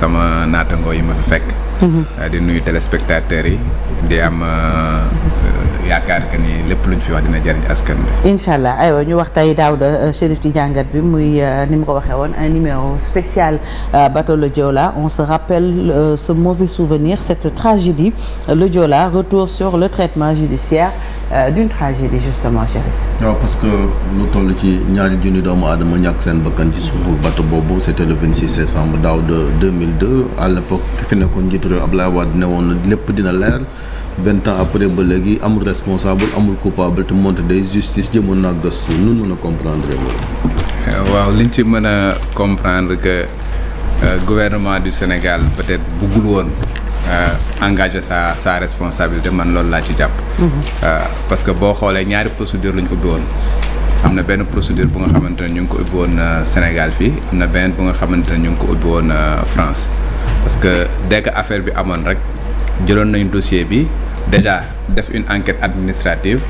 sama naatangoo yi ma fi fekk. di nuyu téléspectateurs yi di am yaakaar que ni lépp luñ fi wax dina jëriñ askan bi. incha allah aywa ñu wax tey Daouda Chérif ci jàngat bi muy ni mu ko waxee woon un numéro spécial bateau le Joola. On se rappelle ce mauvais souvenir, cette tragédie. Le Joola, retour sur le traitement judiciaire d'une tragédie justement, Chérif. waaw parce que lu toll ci ñaari junni doomu aadama ñàkk seen bakkan ci suufu bateau boobu c'était le 26 décembre daaw de 2002 à l'époque ki fi nekkoon njiitu réew Abdoulaye Wade ne woon lépp dina leer 20 ans après ba léegi amul responsable amul coupable te monte de justice jëmoon naa gëstu nun mën a comprendre loolu. waaw liñ ci mën a comprendre que gouvernement du Sénégal peut-être buggul woon engager sa responsabilité man loolu laa ci jàpp. parce que boo xoolee ñaari procédure lañ ubbi woon. am na benn procédure bu nga xamante ne ñu ngi ko ubbi woon Sénégal fii am na benn bu nga xamante ne ñu ngi ko ubbi woon France parce que dès que affaire bi amoon rek jëloon nañ dossier bi déjà def une enquête administrative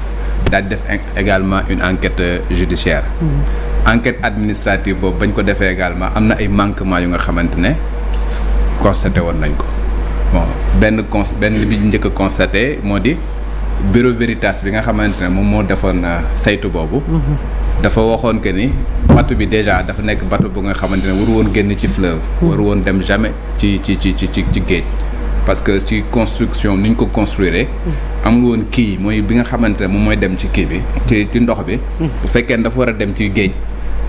daal di def également une enquête judiciaire. Enquête administrative boobu bañ ko defee également am na ay manquements yu nga xamante ne constaté woon nañ ko bon benn bi njëkk a constaté moo di bureau Veritas bi nga xamante ne moom moo defoon saytu boobu. dafa waxoon que ni bateau bi déjà dafa nekk bateau bu nga xamante ne waru woon génn ci fleuve. waru woon dem jamais ci géej. parce que ci construction ni ñu ko construire amul woon kii mooy bi nga xamante ne moom mooy dem ci kii bi ci ndox bi. bu fekkee dafa war a dem ci géej.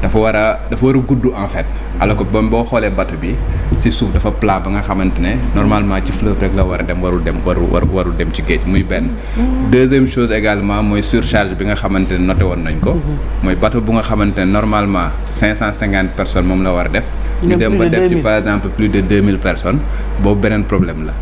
dafa war a gudd en fait alors que ba boo xoolee bateau bi ci suuf dafa plat ba nga xamante ne normalement ci fleuve rek la war a dem warul dem ci géej muy benn. Deuxième chose également mooy surcharge bi nga xamante ne noté woon nañ ko. mooy bateau bu nga xamante ne normalement 550 personnes moom la war a def. ñu dem ba def ci par exemple plus de 2000 personnes boobu beneen problème la.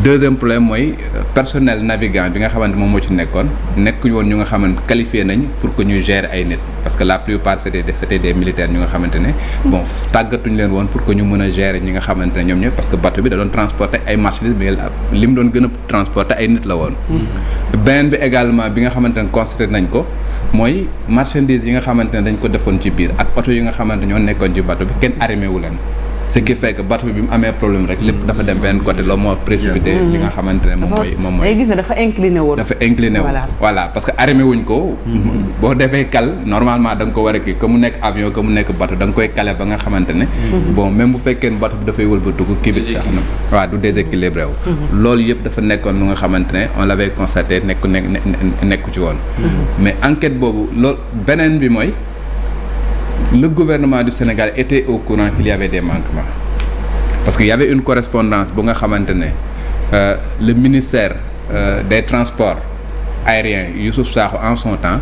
Deuxième problème mooy personnel navigant bi nga xamante moom moo ci nekkuñu woon ñu nga xamante qualifié nañ pour que ñuy gérer ay nit parce que la plupart c'était des militaires ñu nga xamante ne bon tàggatuñ leen woon pour que ñu mën a gérer ñi nga xamante ne ñoom ñëpp parce que bateau bi da doon transporter ay marchandises mais li mu doon gën a transporter ay nit la woon. beneen bi également bi nga xamante ne constaté nañ ko mooy marchandises yi nga xamante ne dañ ko defoon ci biir ak oto yi nga xamante ñoo nekkoon ci bateau bi kenn arrimé wu leen. ce qui fait que bateau bi mu amee problème rek lépp dafa dem benn côté loolu moo précipité li nga xamante ne moom mooy gis ne dafa incliné woon voilà parce que arrimé wuñ ko boo defee kal normalement da nga ko war a kii que mu nekk avion que mu nekk bateau da nga koy kale ba nga xamante ne bon même bu fekkee ne bateau bi dafay wëlbatiku kii bi tax na waaw du déséquilibré wu loolu yëpp dafa nekkoon lu nga xamante ne on l'avait constaté nekku ci woon mais enquête boobu loolu beneen bi mooy le gouvernement du Sénégal était au courant qu'il y avait des manquements parce qu'il y avait une correspondance bu nga xamante ne le ministère des transports aériens Youssouf Sakho en son temps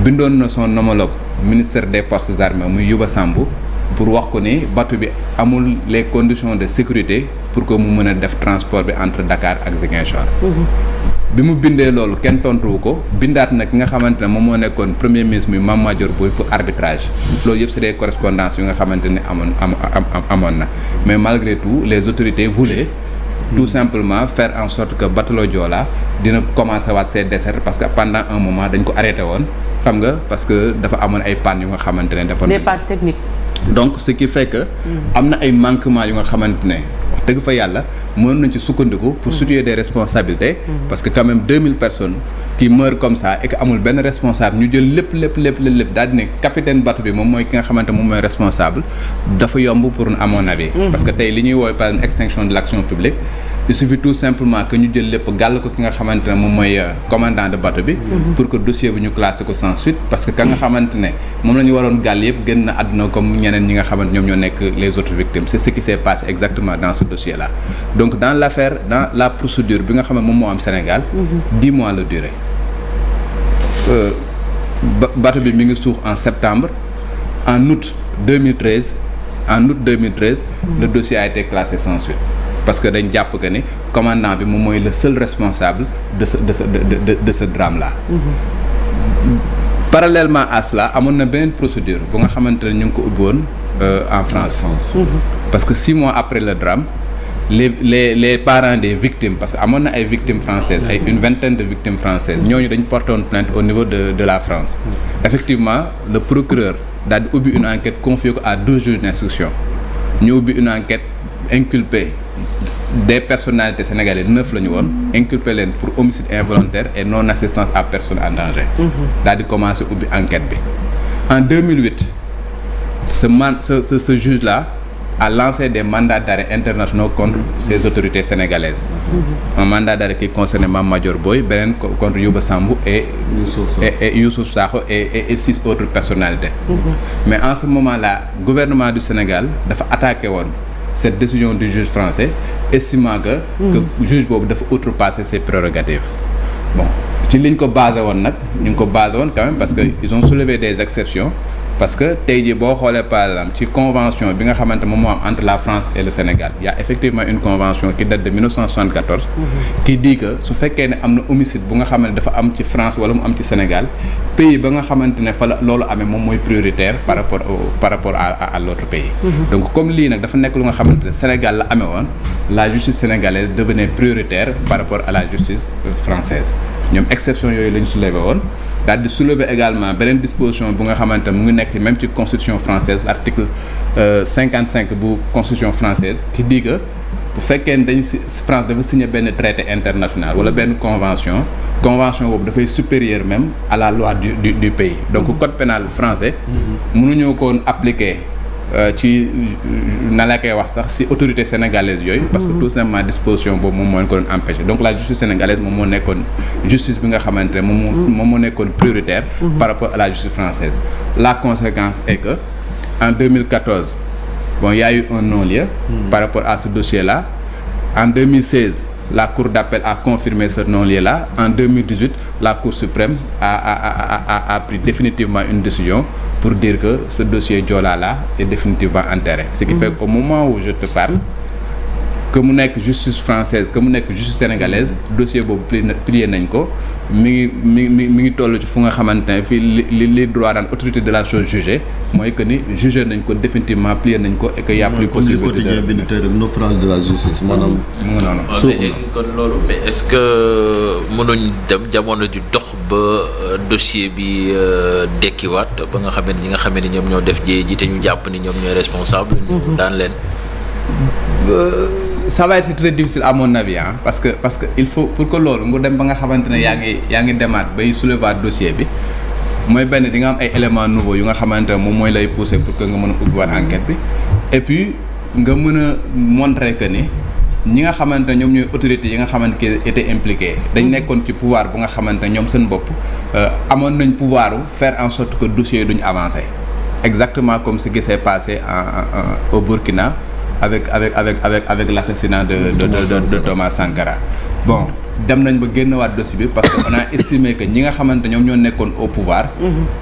bindoon na son homologue ministère des forces armées muy Youba Sambou pour wax ko ni bateau bi amul les conditions de sécurité pour que mu mën a def transport bi entre Dakar ak Ziguinchor. bi mu bindee loolu kenn tontuwu ko bindaat nag ki nga xamante ne moom moo nekkoon premier ministre muy Mame Madior Boye pour arbitrage loolu yëpp c'est des correspondances yu nga xamante ne amoon na mais malgré tout les autorités voulaient tout simplement faire en sorte que bateau Joola dina commencer waat ses dessertes parce que pendant un moment dañ ko arrêté woon xam nga parce que dafa amoon ay pannes yu nga xamante ne dafa des pannes techniques. donc ce qui fait que am na ay manquements yu nga xamante ne wax dëgg fa yàlla mën nañ ci sukkandiku pour situer des responsabilités parce que quand même 2000 personnes qui meurent comme ça et que amul benn responsable ñu jël lépp daal di ne capitaine bateau bi moom mooy ki nga xamante moom mooy responsable dafa yomb pour à mon avis parce que tey li ñuy woowee par exemple extinction de l'action publique il suffit tout simplement que ñu jël lépp gàll ko ki nga xamante ne moom mooy commandant de bateau bi pour que dossier bi ñu classé ko sans suite parce que ka nga xamante ne moom la ñu waroon gàll yëpp génn na àdduna comme ñeneen ñi nga xamante ñoom ñoo nekk les autres victimes c'est ce qui s'est passé exactement dans ce dossier là donc dans l'affaire dans la procédure bi nga xam ne moom moo am Sénégal 10 mois la durée bateau bi mi ngi suux en septembre en août 2013 le dossier a été classé sans suite parce que dañ jàpp que ni commandant bi moom mooy le seul responsable de ce drame là. Parallèlement à cela amoon na beneen procédure bu nga xamante ne ñu ngi ko ubbi woon en France. Parce que 6 mois après le drame les parents des victimes parce que amoon na ay victimes françaises ay une vingtaine de victimes françaises ñooñu dañu porté woon plainte au niveau de la France. Effectivement le procureur daal di ubbi une enquête confiée ko à 2 juges d'instruction ñu ubbi une enquête inculpé des personnalités sénégalaises 9 la ñu woon inculpé leen pour homicide involontaire et non assistance à personne en danger. daal di commencé ubbi enquête bi en 2008 ce juge là a lancé des mandats d'arrêt internationaux contre ces autorités sénégalaises. Un mandat d'arrêt qui concernait Mame Madior Boye, beneen contre Youba Sambou et Youssouf Sakho et 6 autres personnalités. Mais en ce moment-là, gouvernement du Sénégal dafa attaqué woon cette décision du juge français, estimant que juge boobu dafa outrepasser ses prérogatives. Bon, ci liñ ko basé woon nag ñu ngi ko basé woon quand même parce que ils ont soulevé des exceptions. Parce que tey jii boo xoolee par exemple ci convention bi nga xamante moom moo am entre la France et le Sénégal il y a effectivement une convention qui date de 1974 qui dit que su fekkee ne am na homicide bu nga xamante ne dafa am ci France wala mu am ci Sénégal pays ba nga xamante ne fa la loolu amee moom mooy prioritaire par rapport à l'autre pays. Donc comme lii nag dafa nekk lu nga xamante ne Sénégal la amee woon la justice sénégalaise devenait prioritaire par rapport à la justice française ñoom exception yooyu la ñu soulevé woon. daal di soulever également beneen disposition bu nga xamante mu ngi nekk même ci constitution française l'article 55 bu constitution française qui dit que bu fekkee ne France dafa signer benn traité international wala benn convention boobu dafay supérieur même à la loi du pays donc code pénal français mënuñoo ko woon appliquer ci na la koy wax sax ci autorité sénégalaise yooyu parce que tout simplement disposition boobu moom moo leen ko doon empêché donc la justice sénégalaise moom moo nekkoon justice bi nga xamante ne moom moo nekkoon prioritaire par rapport à la justice française. La conséquence est que en 2014 bon il y a eu un non-lieu par rapport à ce dossier-là. En 2016 la cour d'appel a confirmé ce non-lieu-là. En 2018 la cour suprême a pris définitivement une décision pour dire que ce dossier Joola-là est définitivement enterré. Ce qui fait qu'au moment où je te parle que mu nekk justice française que mu nekk justice sénégalaise dossier boobu plié nañ ko mi ngi toll ci fu nga xamante ne fii li droit daan autorité de la chose jugée mooy que ni jugé nañ ko définitivement plié nañ ko et que y a plus possibilité de naufrage de la justice maanaam mu ngi noonu kon loolu mais est-ce que mënuñ dem jamono ju dox ba dossier bi dekkiwaat ba nga xam ne ñi nga xam ne ñoom ñoo def jéey ji te ñu jàpp ni ñoom ñooy responsable ñu daan leen ça va être très difficile à mon avis parce que il faut pour que loolu nga dem ba nga xamante ne yaa ngi demaat bay soulever dossier bi mooy benn di nga am ay éléments nouveaux yu nga xamante ne moom mooy lay pousser pour que nga mën a ubbiwaat enquête bi et puis nga mën a montrer que ni ñi nga xamante ne ñoom ñooy autorités yi nga xamante ne étaient impliqués dañ nekkoon ci pouvoir bu nga xamante ne ñoom seen bopp amoon nañ pouvoir faire en sorte que dossier yi duñ avancer exactement comme ce qui s'est passé au Burkina avec l'assassinat de Thomas Sankara. Bon dem nañ ba génnewaat dossier bi parce que on a estimé que ñi nga xamante ñoom ñoo nekkoon au pouvoir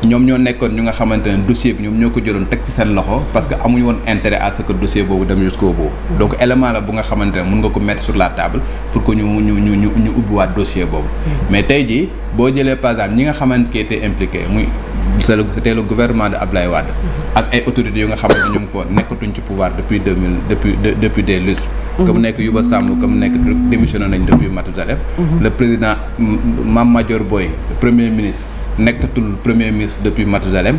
ñoom ñoo nekkoon ñu nga xamante ne dossier bi ñoom ñoo ko jëloon teg ci seen loxo parce que amuñu woon intérêt à ce que dossier boobu dem jusqu'au bout donc élément la bu nga xamante ne mën nga ko mettre sur la table pour que ñu ubbiwaat dossier boobu mais tey jii boo jëlee par exemple ñi nga xamante qui étaient impliqués muy c'était le gouvernement de Abdoulaye Wade ak ay autorités yu nga xam ne ñu ngi foofu nekkatuñ ci pouvoir depuis depuis des lustres que mu nekk Youba Sambou que mu nekk démissionné nañ depuis Mathusalem le président Mame Madior Boye premier ministre nekkatul premier ministre depuis Mathusalem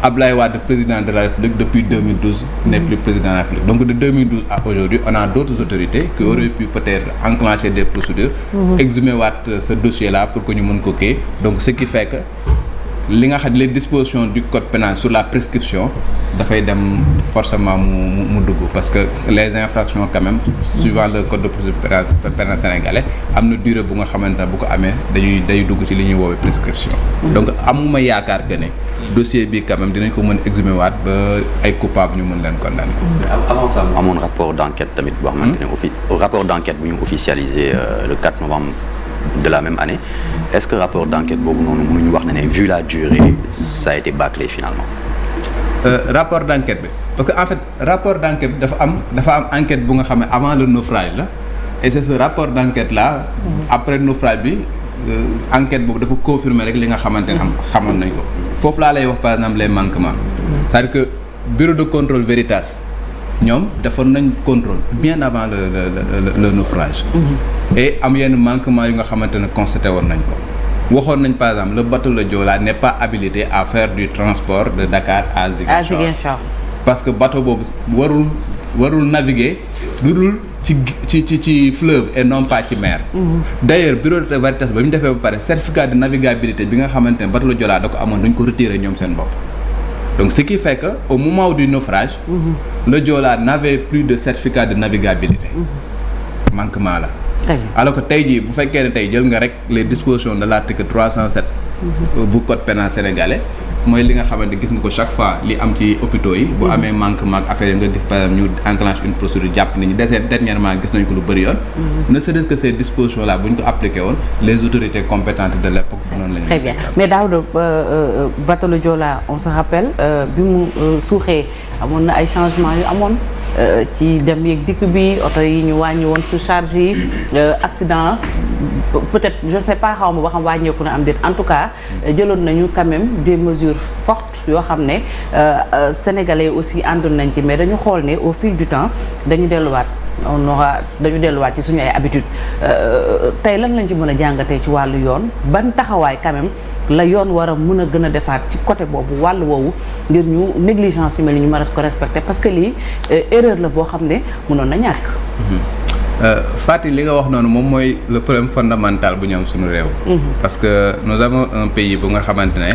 Abdoulaye Wade président de la République depuis 2012 n'est plus président de la République donc de 2012 à aujourd'hui on a d'autres autorités qui auraient pu peut-être enclencher des procédures exhumer waat ce dossier là pour que ñu mën ko kii donc ce qui fait que li nga xam les dispositions du code pénal sur la prescription dafay dem forcément mu dugg parce que les infractions quand même suivant le code de procédure pénale sénégalais am na durée bu nga xamante ne bu ko amee day dugg ci li ñuy woowee prescription donc amuma yaakaar que ne dossier bi quand même dinañ ko mën exhumer waat ba ay coupable ñu mën leen condamner. Avant ça mu amoon rapport d'enquête tamit boo xamante ne rapport d'enquête bu ñu officialisé le 4 novembre de la même année est-ce que rapport d'enquête boobu noonu mënuñu wax ne vu la durée ça a été bâclé finalement. Rapport d'enquête bi parce que en fait rapport d'enquête bi dafa am enquête bu nga xam ne avant le naufrage la et c'est ce rapport d'enquête là après naufrage bi enquête boobu dafa confirmer rek li nga xamante ne xamoon nañ ko foofu laa lay wax par exemple les manquements c'est-à-dire que bureau de contrôle Veritas ñoom defoon nañ contrôle bien avant le naufrage et am yenn manquement yu nga xamante ne constaté woon nañ ko waxoon nañ par exemple le bateau le Joola n'est pas habilité à faire du transport de Dakar à Ziguinchor parce que bateau boobu warul warul naviguer lu dul ci fleuve et non pas ci mer. D'ailleurs bureau de Veritas ba ñu defee ba pare certificat de navigabilité bi nga xamante ne bateau Joola da ko amoon dañ ko retiré ñoom seen bopp. Donc ce qui fait que au moment du naufrage. le Joola n'avait plus de certificat de navigabilité. manquement la. alors que tey jii bu fekkee ne tey jël nga rek les dispositions de l'article 307. bu code pénal sénégalais. mooy li nga xamante gis nga ko chaque fois li am ci hôpitaux yi. bu amee manquement ak affaire yi nga gis par exemple ñu enclenche une procédure jàpp nañu dernièrement gis nañu ko lu bëri yoon. ne serait-ce que ces dispositions là bu ñu ko appliqué woon les autorités compétentes de l'époque noonu la ñu. Très bien mais Daouda bateau le Joola on se rappelle bi mu suuxee amoon na ay changements yu amoon. ci dem yeeg dikk bi oto yi ñu wàññi woon surcharge yi accident peut-être je sais pas xaw ma ba xam wàññeeku na am déet en tout cas jëloon nañu quand même des mesures fortes yoo xam ne sénégalais aussi àndoon nañ ci mais dañu xool ne au fil du temps dañu delluwaat ci suñu ay habitudes tey lan lañ ci mën a jàngatee ci wàllu yoon ban taxawaay quand même la yoon war a mën a gën a defaat ci côté boobu wàllu woowu ngir ñu négligence yu mel ni ñu mën a ko respecter parce que lii erreur la boo xam ne mënoon na ñàkk. Fati li nga wax noonu moom mooy le problème fondamental bu ñu am suñu réew. parce que nous avons un pays bu nga xamante ne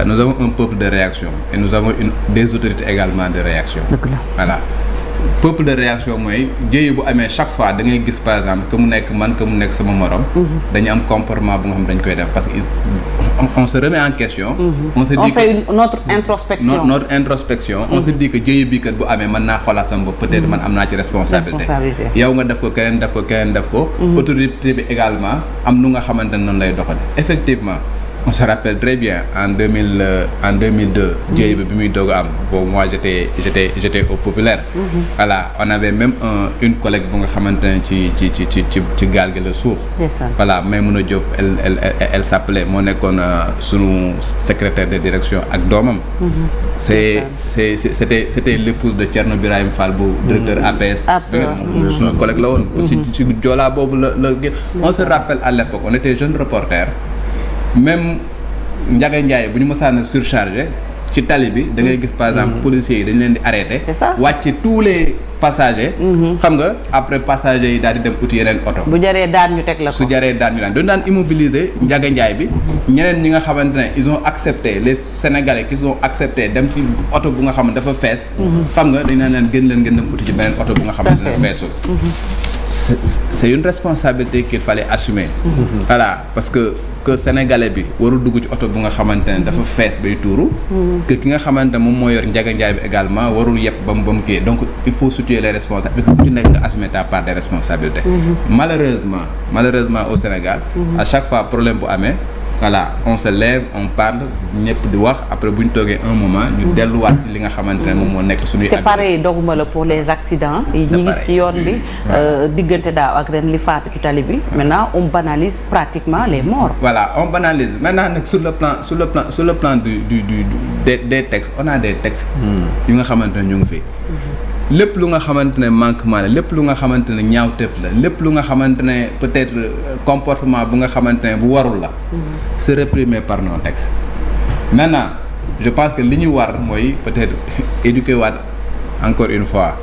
nous avons un peuple de réaction et nous avons des autorités également de réaction. dëgg la voilà. peuple de réaction mooy jéye bu amee chaque fois da ngay gis par exemple que mu nekk man que mu nekk sama morom. dañu am comportement bu nga xam dañ koy def parce que on se remet en question. on se dit fait notre introspection. on se dit que jéye bii kat bu amee mën naa xoolaat sama bopp peut-être man am naa ci responsabilité. yow nga def ko keneen def ko keneen def ko. autorité bi également am nu nga xamante ne noonu lay doxale effectivement. on se rappelle très bien en 2002. jéey bi muy doog a am boobu moi j'étais au populaire. voilà on avait même une collègue bu nga xamante ne ci gaal gi la suux. voilà Maïmouna Diop elle s'appelait moo nekkoon sunu secrétaire de direction ak doomam. c'était l'épouse de Thierno Birahim Fall bu directeur APS. sunu collègue la woon. ci Joola boobu la on se rappelle à l'époque on était jeunes reporters. même Ndiaga Ndiaye bu ñu mësaan a surchargé ci tali bi da ngay gis par exemple policiers yi dañu leen di arrêté. wàcc tous les passagers. xam nga après passagers yi daal di dem uti yeneen oto. bu jaree daan ñu teg la ko su jaree daan ñu dañu daan immobiliser Ndiaga Ndiaye bi. ñeneen ñi nga xamante ne ils ont accepté les Sénégalais qui ont accepté dem ci oto bu nga xam ne dafa fees. xam nga dañu naan leen gën leen ngeen dem uti ci beneen oto bu nga xamante ne feesul. c'est une responsabilité qu'il fallait assumer. voilà parce que sénégalais bi warul dugg ci oto bu nga xamante ne dafa fees bay tuuru. que ki nga xamante ne moom moo yor Ndiaga Ndiaye bi également warul yëpp ba mu kii donc il faut situer les responsabilités ku ci nekk nga assumer ta part des responsabilités. malheureusement au Sénégal. à chaque fois problème bu amee. voilà on se lève on parle ñëpp di wax après bu ñu toogee un moment ñu delluwaat ci li nga xamante ne moom moo nekk suñuy. c'est pareil doguma la pour les accidents. yi ñu gis ci yoon bi. diggante daaw ak ren li faatu ci tali bi. maintenant on banalise pratiquement les morts. voilà on banalise maintenant nag sur le plan des textes on a des textes. yu nga xamante ne ñu ngi fi. lépp lu nga xamante ne manquement la lépp lu nga xamante ne ñaawteef la lépp lu nga xamante ne peut-être comportement bu nga xamante ne bu warul la. c'est réprimé par nos textes. maintenant je pense que li ñu war mooy peut-être éduquer waat encore une fois.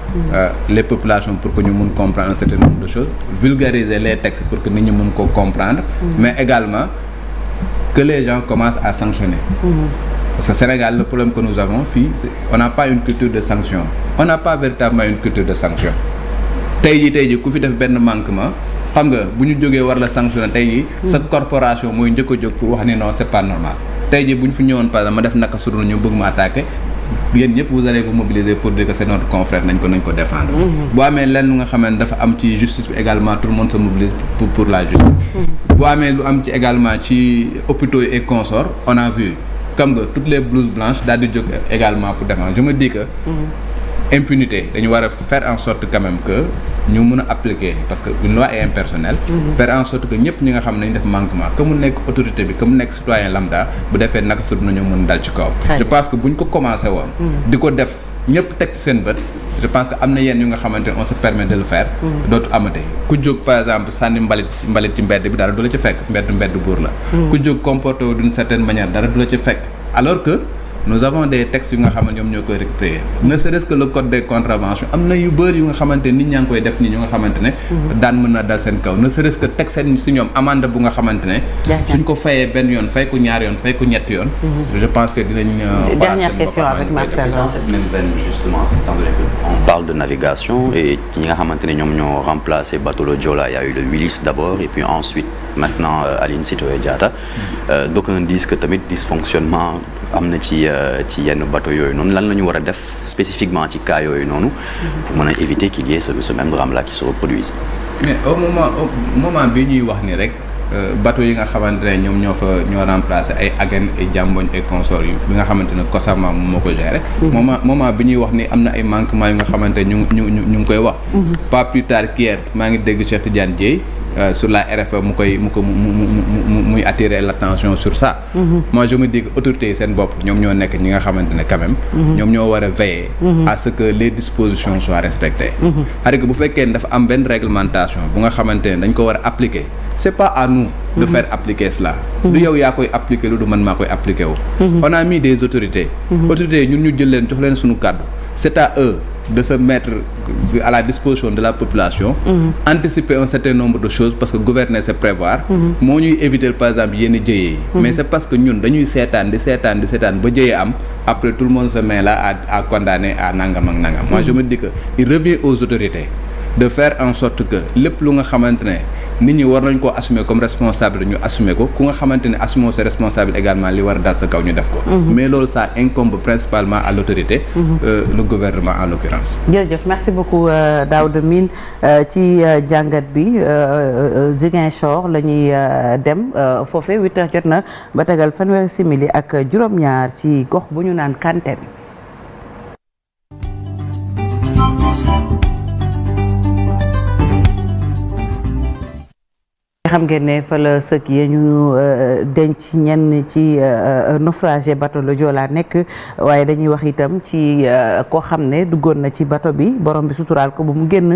les populations pour que ñu mun comprendre un certain nombre de choses vulgariser les textes pour que nit ñi mun ko comprendre. mais également que les gens commencent à sanctionner. Parce que Sénégal, le problème que nous avons, on n'a pas une culture de sanction. On n'a pas véritablement une culture de sanction. Tey jii ku fi def benn manquement xam nga bu ñu jógee war la sanctionner tey jii sa corporation mooy njëkk a jóg pour wax ni non c'est pas normal. Tey jii bu ñu fi ñëwoon par exemple ma def naka su dul ñu bëgg ma attaquer yéen ñëpp vous allez vous mobiliser pour dire que c'est notre confrère nañ ko défendre. boo amee lenn nga xam ne dafa am ci justice bi également tout le monde se mobilise pour la justice. boo amee lu am ci également ci hôpitaux et consorts on a vu. comme que toutes les blouses blanches daal di jóg également pour défendre je me dis que impunité dañu war a faire en sorte quand même que ñu mën a appliquer parce que une loi est impersonnelle. faire en sorte que ñëpp ñi nga xam ne nañ def manquement que mu nekk autorité bi que mu nekk citoyen lambda bu defee naka su nañu mën dal ci kaw. je pense que buñ ko commencé woon. di ko def ñëpp teg ci seen bët. je pense que am na yenn yu nga xamante ne on se permet de le faire. dootu amate ku jóg par exemple sànni mbalit ci mbedd bi dara du la ci fekk mbedd buur la. ku jóg comporté wu d'une certaine manière dara du la ci fekk alors que nous avons des textes yu nga xam ne ñoom ñoo koy récupérer ne serait-ce que le code des contraventions am na yu bëri yu nga xamante nit ñaa ngi koy def nii ñu nga xamante ne daan mën na dal seen kaw ne serait-ce que teg seen si ñoom amende bu nga xamante ne suñ ko fayee benn yoon fay ko ñaari yoon fay ko ñetti yoon je pense que dinañ dernière question avec Marcel. Dans cette même veine justement étant donné qu'on parle de navigation et ñi nga xamante ne ñoom ñoo remplacé bateau le Joola, il y a eu le Willis d'abord et puis ensuite maintenant Aline Sitoé Diatta d'aucuns disent que tamit dysfonctionnement am na ci yenn bateau yooyu noonu lan la ñu war a def spécifiquement ci cas yooyu noonu pour mën a éviter qu'il y ait ce même drame là qui se reproduise. mais au moment bi ñuy wax ni rek bateau yi nga xamante ne ñoom ñoo remplacé ay Agen ay Jamboñ ay consorts yu bi nga xamante ne Cosama moo ko géré. moment bi ñuy wax ni am na ay manquements yu nga xamante ne ñu ngi koy wax. pas plus tard qu'hier maa ngi dégg Cheikh Tidiane Dièye sur la RFE muy attirer l'attention sur ça. Moi je me dis que autorités yi seen bopp ñoom ñoo nekk ñi nga xamante ne quand même. ñoom ñoo war a veiller. à ce que les dispositions soient respectées. c'est-à-dire que bu fekkee ne dafa am benn réglementation bu nga xamante ne dañ ko war a appliquer. c'est pas à nous de faire appliquer cela. du yow yaa koy appliquer lu du man maa koy appliquer wu. on a mis des autorités. autorités ñun ñu jël leen jox leen suñu kàddu. c'est à eux de se mettre à la disposition de la population. Anticiper un certain nombre de choses parce que gouverner c'est prévoir. moo ñuy éviter par exemple yenn jëyee yi. mais c'est parce que ñun dañuy seetaan ba jëyee am après tout le monde se met là à condamner à nangam ak nangam. moi je me dis que il revient aux autorités de faire en sorte que lépp lu nga xamante ne nit ñi war nañ koo assumer comme responsable ñu assumer ko ku nga xamante ne assumer ses responsabilités également li war a dal sa kaw ñu def ko. mais loolu ça incombe principalement à l'autorité. Le gouvernement en l'occurrence. jërëjëf merci beaucoup Daouda Mine ci jàngat bi Ziguinchor la ñuy dem foofee 8h jot na ba tegal fanweeri simili ak juróom-ñaar ci gox bu ñu naan Kanteen. xam ngeen ne fa la sëkk yi ñu denc ñenn ci naufragé bateau le Joola nekk waaye dañuy wax itam ci koo xam ne duggoon na ci bateau bi borom bi suturaal ko ba mu génn